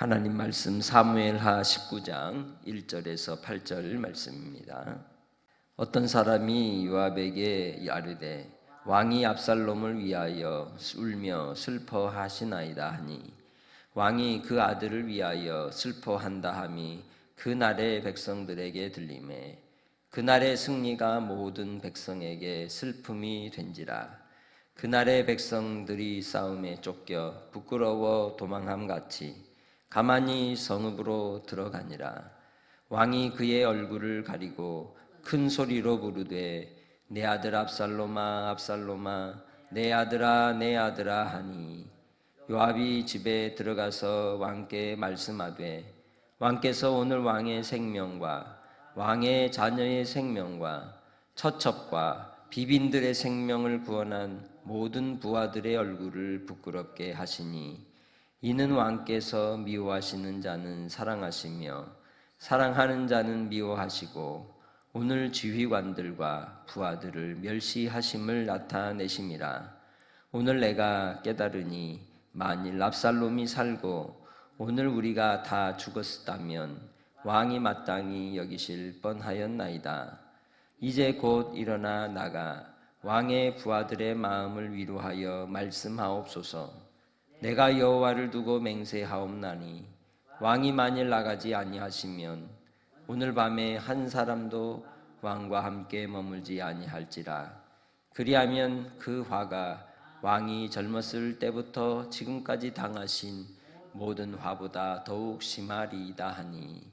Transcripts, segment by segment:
하나님 말씀 사무엘하 19장 1절에서 8절 말씀입니다. 어떤 사람이 요압에게 아뢰되 왕이 압살롬을 위하여 울며 슬퍼하시나이다 하니 왕이 그 아들을 위하여 슬퍼한다 함이 그날의 백성들에게 들리매 그날의 승리가 모든 백성에게 슬픔이 된지라. 그날의 백성들이 싸움에 쫓겨 부끄러워 도망함 같이 가만히 성읍으로 들어가니라. 왕이 그의 얼굴을 가리고 큰 소리로 부르되 내 아들 압살롬아 압살롬아 내 아들아 내 아들아 하니 요압이 집에 들어가서 왕께 말씀하되 왕께서 오늘 왕의 생명과 왕의 자녀의 생명과 처첩과 비빈들의 생명을 구원한 모든 부하들의 얼굴을 부끄럽게 하시니 이는 왕께서 미워하시는 자는 사랑하시며 사랑하는 자는 미워하시고 오늘 지휘관들과 부하들을 멸시하심을 나타내심이라. 오늘 내가 깨달으니 만일 압살롬이 살고 오늘 우리가 다 죽었다면 왕이 마땅히 여기실 뻔하였나이다. 이제 곧 일어나 나가 왕의 부하들의 마음을 위로하여 말씀하옵소서. 내가 여호와를 두고 맹세하옵나니 왕이 만일 나가지 아니하시면 오늘 밤에 한 사람도 왕과 함께 머물지 아니할지라. 그리하면 그 화가 왕이 젊었을 때부터 지금까지 당하신 모든 화보다 더욱 심하리이다 하니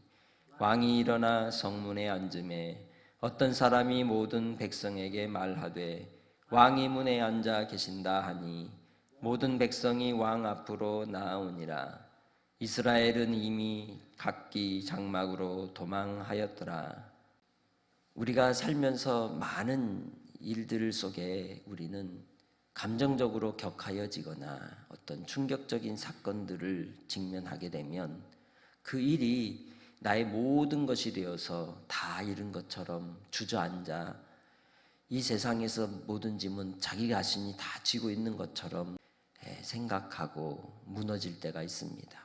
왕이 일어나 성문에 앉음에 어떤 사람이 모든 백성에게 말하되 왕이 문에 앉아 계신다 하니 모든 백성이 왕 앞으로 나아오니라. 이스라엘은 이미 각기 장막으로 도망하였더라. 우리가 살면서 많은 일들 속에 우리는 감정적으로 격하여지거나 어떤 충격적인 사건들을 직면하게 되면 그 일이 나의 모든 것이 되어서 다 잃은 것처럼 주저앉아 이 세상에서 모든 짐은 자기 자신이 다 지고 있는 것처럼 생각하고 무너질 때가 있습니다.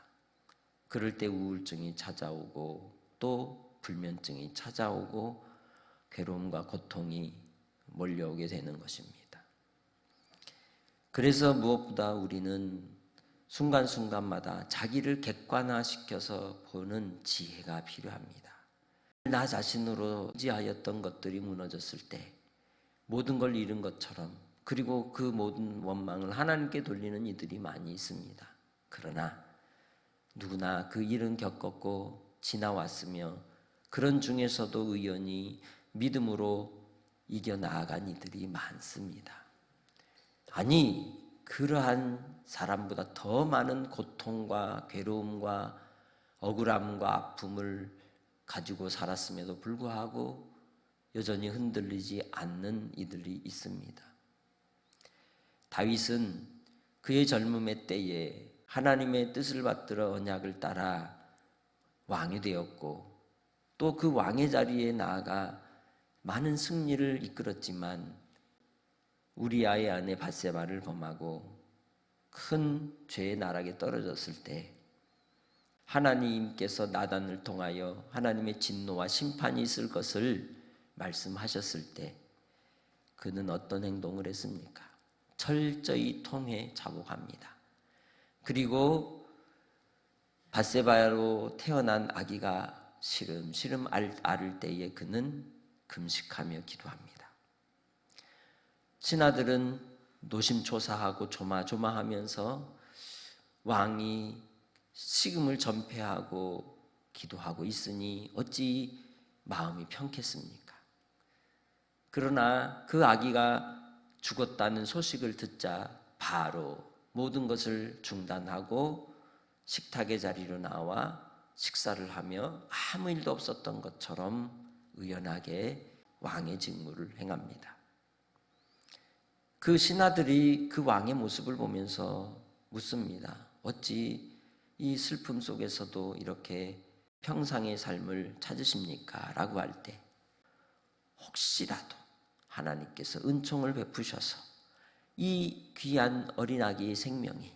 그럴 때 우울증이 찾아오고 또 불면증이 찾아오고 괴로움과 고통이 몰려오게 되는 것입니다. 그래서 무엇보다 우리는 순간순간마다 자기를 객관화시켜서 보는 지혜가 필요합니다. 나 자신으로 의지하였던 것들이 무너졌을 때 모든 걸 잃은 것처럼 그리고 그 모든 원망을 하나님께 돌리는 이들이 많이 있습니다. 그러나 누구나 그 일은 겪었고 지나왔으며 그런 중에서도 의연히 믿음으로 이겨나아간 이들이 많습니다. 아니, 그러한 사람보다 더 많은 고통과 괴로움과 억울함과 아픔을 가지고 살았음에도 불구하고 여전히 흔들리지 않는 이들이 있습니다. 다윗은 그의 젊음의 때에 하나님의 뜻을 받들어 언약을 따라 왕이 되었고 또 그 왕의 자리에 나아가 많은 승리를 이끌었지만 우리아의 아내 밧세바를 범하고 큰 죄의 나락에 떨어졌을 때 하나님께서 나단을 통하여 하나님의 진노와 심판이 있을 것을 말씀하셨을 때 그는 어떤 행동을 했습니까? 철저히 통해 자복합니다. 그리고 밧세바로 태어난 아기가 시름시름 앓을 때에 그는 금식하며 기도합니다. 신하들은 노심초사하고 조마조마하면서 왕이 식음을 전폐하고 기도하고 있으니 어찌 마음이 평겠습니까? 그러나 그 아기가 죽었다는 소식을 듣자 바로 모든 것을 중단하고 식탁의 자리로 나와 식사를 하며 아무 일도 없었던 것처럼 의연하게 왕의 직무를 행합니다. 그 신하들이 그 왕의 모습을 보면서 묻습니다. 어찌 이 슬픔 속에서도 이렇게 평상의 삶을 찾으십니까? 라고 할 때 혹시라도 하나님께서 은총을 베푸셔서 이 귀한 어린아기의 생명이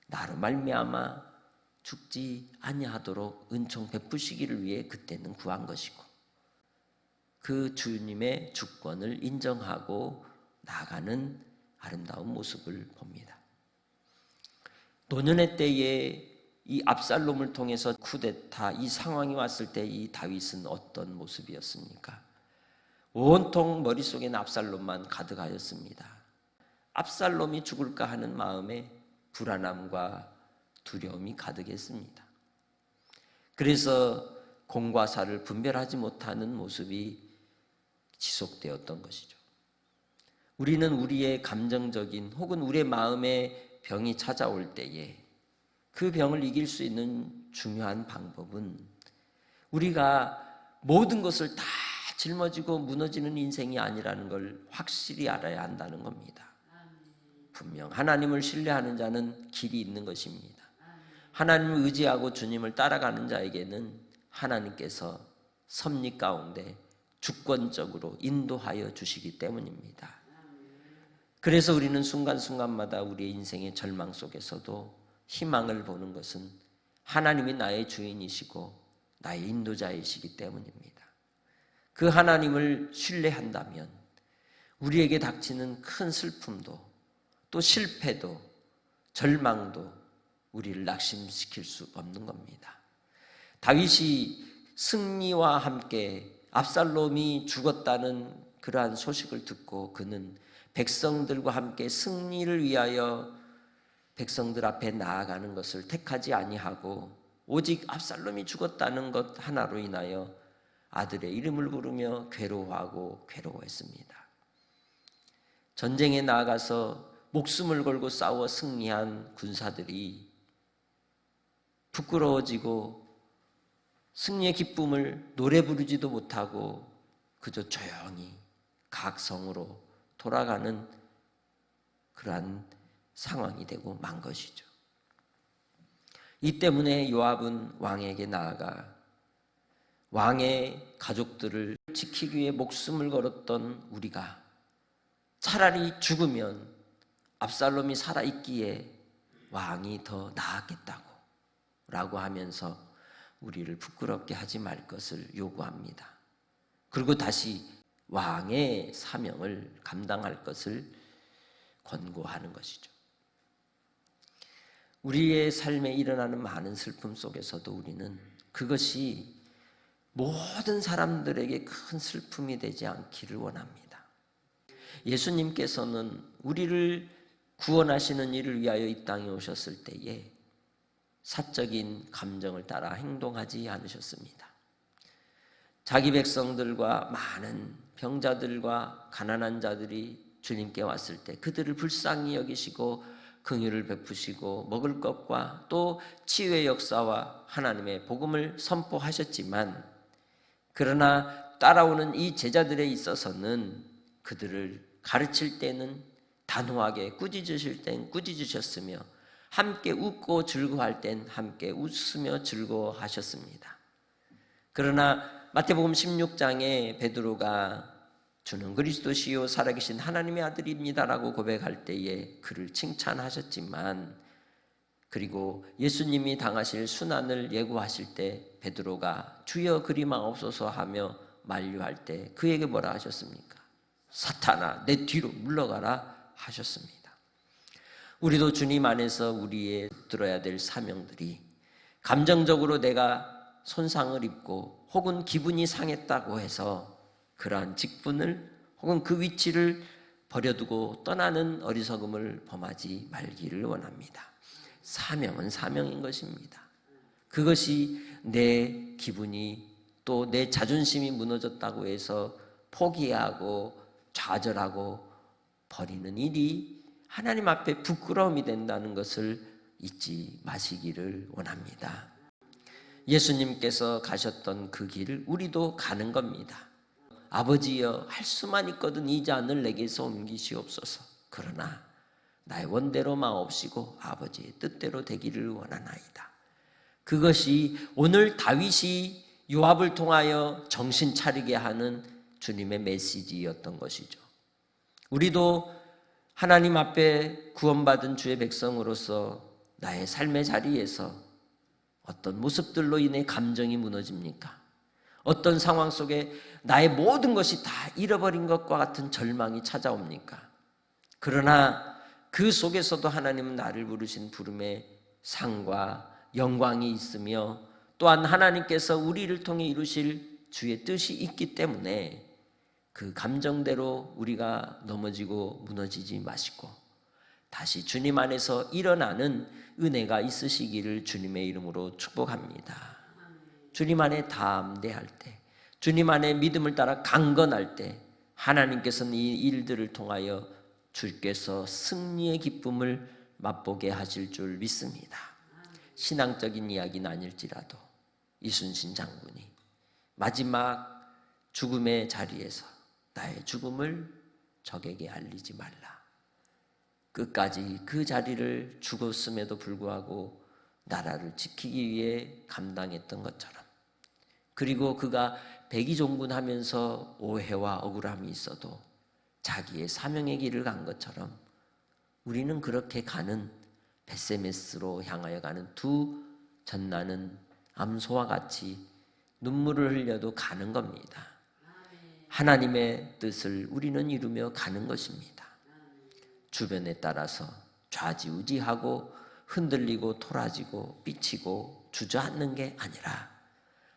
나로 말미암아 죽지 아니하도록 은총 베푸시기를 위해 그때는 구한 것이고, 그 주님의 주권을 인정하고 나아가는 아름다운 모습을 봅니다. 노년의 때에 이 압살롬을 통해서 쿠데타 이 상황이 왔을 때 이 다윗은 어떤 모습이었습니까? 온통 머릿속에는 압살롬만 가득하였습니다. 압살롬이 죽을까 하는 마음에 불안함과 두려움이 가득했습니다. 그래서 공과 사를 분별하지 못하는 모습이 지속되었던 것이죠. 우리는 우리의 감정적인 혹은 우리의 마음에 병이 찾아올 때에 그 병을 이길 수 있는 중요한 방법은 우리가 모든 것을 다 짊어지고 무너지는 인생이 아니라는 걸 확실히 알아야 한다는 겁니다. 분명 하나님을 신뢰하는 자는 길이 있는 것입니다. 하나님을 의지하고 주님을 따라가는 자에게는 하나님께서 섭리 가운데 주권적으로 인도하여 주시기 때문입니다. 그래서 우리는 순간순간마다 우리의 인생의 절망 속에서도 희망을 보는 것은 하나님이 나의 주인이시고 나의 인도자이시기 때문입니다. 그 하나님을 신뢰한다면 우리에게 닥치는 큰 슬픔도 또 실패도 절망도 우리를 낙심시킬 수 없는 겁니다. 다윗이 승리와 함께 압살롬이 죽었다는 그러한 소식을 듣고 그는 백성들과 함께 승리를 위하여 백성들 앞에 나아가는 것을 택하지 아니하고 오직 압살롬이 죽었다는 것 하나로 인하여 아들의 이름을 부르며 괴로워하고 괴로워했습니다. 전쟁에 나아가서 목숨을 걸고 싸워 승리한 군사들이 부끄러워지고 승리의 기쁨을 노래 부르지도 못하고 그저 조용히 각 성으로 돌아가는 그러한 상황이 되고 만 것이죠. 이 때문에 요압은 왕에게 나아가 왕의 가족들을 지키기 위해 목숨을 걸었던 우리가 차라리 죽으면 압살롬이 살아있기에 왕이 더 나았겠다고 라고 하면서 우리를 부끄럽게 하지 말 것을 요구합니다. 그리고 다시 왕의 사명을 감당할 것을 권고하는 것이죠. 우리의 삶에 일어나는 많은 슬픔 속에서도 우리는 그것이 모든 사람들에게 큰 슬픔이 되지 않기를 원합니다. 예수님께서는 우리를 구원하시는 일을 위하여 이 땅에 오셨을 때에 사적인 감정을 따라 행동하지 않으셨습니다. 자기 백성들과 많은 병자들과 가난한 자들이 주님께 왔을 때 그들을 불쌍히 여기시고 긍휼을 베푸시고 먹을 것과 또 치유의 역사와 하나님의 복음을 선포하셨지만, 그러나 따라오는 이 제자들에 있어서는 그들을 가르칠 때는 단호하게, 꾸짖으실 땐 꾸짖으셨으며 함께 웃고 즐거워할 땐 함께 웃으며 즐거워하셨습니다. 그러나 마태복음 16장에 베드로가 주는 그리스도시요 살아계신 하나님의 아들입니다라고 고백할 때에 그를 칭찬하셨지만, 그리고 예수님이 당하실 순환을 예고하실 때 베드로가 주여 그리 마옵소서 하며 만류할 때 그에게 뭐라 하셨습니까? 사탄아 내 뒤로 물러가라 하셨습니다. 우리도 주님 안에서 우리의 들어야 될 사명들이 감정적으로 내가 손상을 입고 혹은 기분이 상했다고 해서 그러한 직분을 혹은 그 위치를 버려두고 떠나는 어리석음을 범하지 말기를 원합니다. 사명은 사명인 것입니다. 그것이 내 기분이 또 내 자존심이 무너졌다고 해서 포기하고 좌절하고 버리는 일이 하나님 앞에 부끄러움이 된다는 것을 잊지 마시기를 원합니다. 예수님께서 가셨던 그 길을 우리도 가는 겁니다. 아버지여 할 수만 있거든 이 잔을 내게서 옮기시옵소서. 그러나 나의 원대로 마옵시고 아버지의 뜻대로 되기를 원하나이다. 그것이 오늘 다윗이 요압을 통하여 정신 차리게 하는 주님의 메시지였던 것이죠. 우리도 하나님 앞에 구원받은 주의 백성으로서 나의 삶의 자리에서 어떤 모습들로 인해 감정이 무너집니까? 어떤 상황 속에 나의 모든 것이 다 잃어버린 것과 같은 절망이 찾아옵니까? 그러나 그 속에서도 하나님은 나를 부르신 부름의 상과 영광이 있으며 또한 하나님께서 우리를 통해 이루실 주의 뜻이 있기 때문에 그 감정대로 우리가 넘어지고 무너지지 마시고 다시 주님 안에서 일어나는 은혜가 있으시기를 주님의 이름으로 축복합니다. 주님 안에 담대할 때, 주님 안에 믿음을 따라 강건할 때 하나님께서는 이 일들을 통하여 주께서 승리의 기쁨을 맛보게 하실 줄 믿습니다. 신앙적인 이야기는 아닐지라도 이순신 장군이 마지막 죽음의 자리에서 나의 죽음을 적에게 알리지 말라. 끝까지 그 자리를 죽었음에도 불구하고 나라를 지키기 위해 감당했던 것처럼, 그리고 그가 백의종군하면서 오해와 억울함이 있어도 자기의 사명의 길을 간 것처럼 우리는 그렇게 가는 벳세메스로 향하여 가는 두 전나는 암소와 같이 눈물을 흘려도 가는 겁니다. 하나님의 뜻을 우리는 이루며 가는 것입니다. 주변에 따라서 좌지우지하고 흔들리고 토라지고 삐치고 주저앉는 게 아니라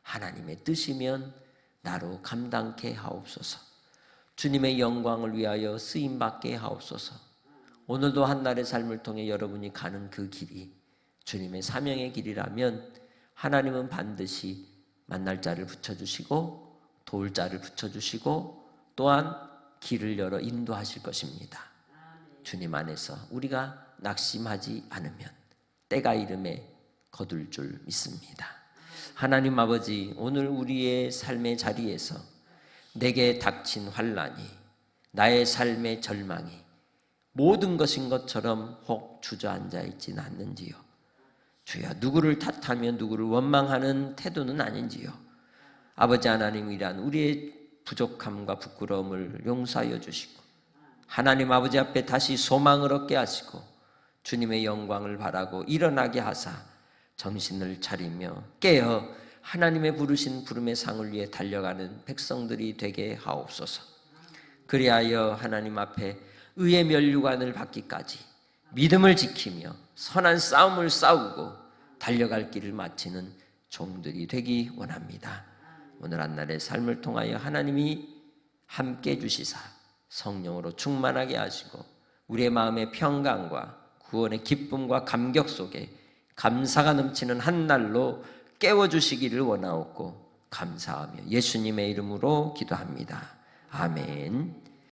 하나님의 뜻이면 나로 감당케 하옵소서. 주님의 영광을 위하여 쓰임받게 하옵소서. 오늘도 한날의 삶을 통해 여러분이 가는 그 길이 주님의 사명의 길이라면 하나님은 반드시 만날 자를 붙여주시고 도울 자를 붙여주시고 또한 길을 열어 인도하실 것입니다. 주님 안에서 우리가 낙심하지 않으면 때가 이름에 거둘 줄 믿습니다. 하나님 아버지, 오늘 우리의 삶의 자리에서 내게 닥친 환난이 나의 삶의 절망이 모든 것인 것처럼 혹 주저앉아 있지는 않는지요. 주여, 누구를 탓하며 누구를 원망하는 태도는 아닌지요. 아버지 하나님이란 우리의 부족함과 부끄러움을 용서하여 주시고 하나님 아버지 앞에 다시 소망을 얻게 하시고 주님의 영광을 바라고 일어나게 하사 정신을 차리며 깨어 하나님의 부르신 부름의 상을 위해 달려가는 백성들이 되게 하옵소서. 그리하여 하나님 앞에 의의 면류관을 받기까지 믿음을 지키며 선한 싸움을 싸우고 달려갈 길을 마치는 종들이 되기 원합니다. 오늘 한날의 삶을 통하여 하나님이 함께 해주시사 성령으로 충만하게 하시고 우리의 마음의 평강과 구원의 기쁨과 감격 속에 감사가 넘치는 한날로 깨워주시기를 원하옵고 감사하며 예수님의 이름으로 기도합니다. 아멘.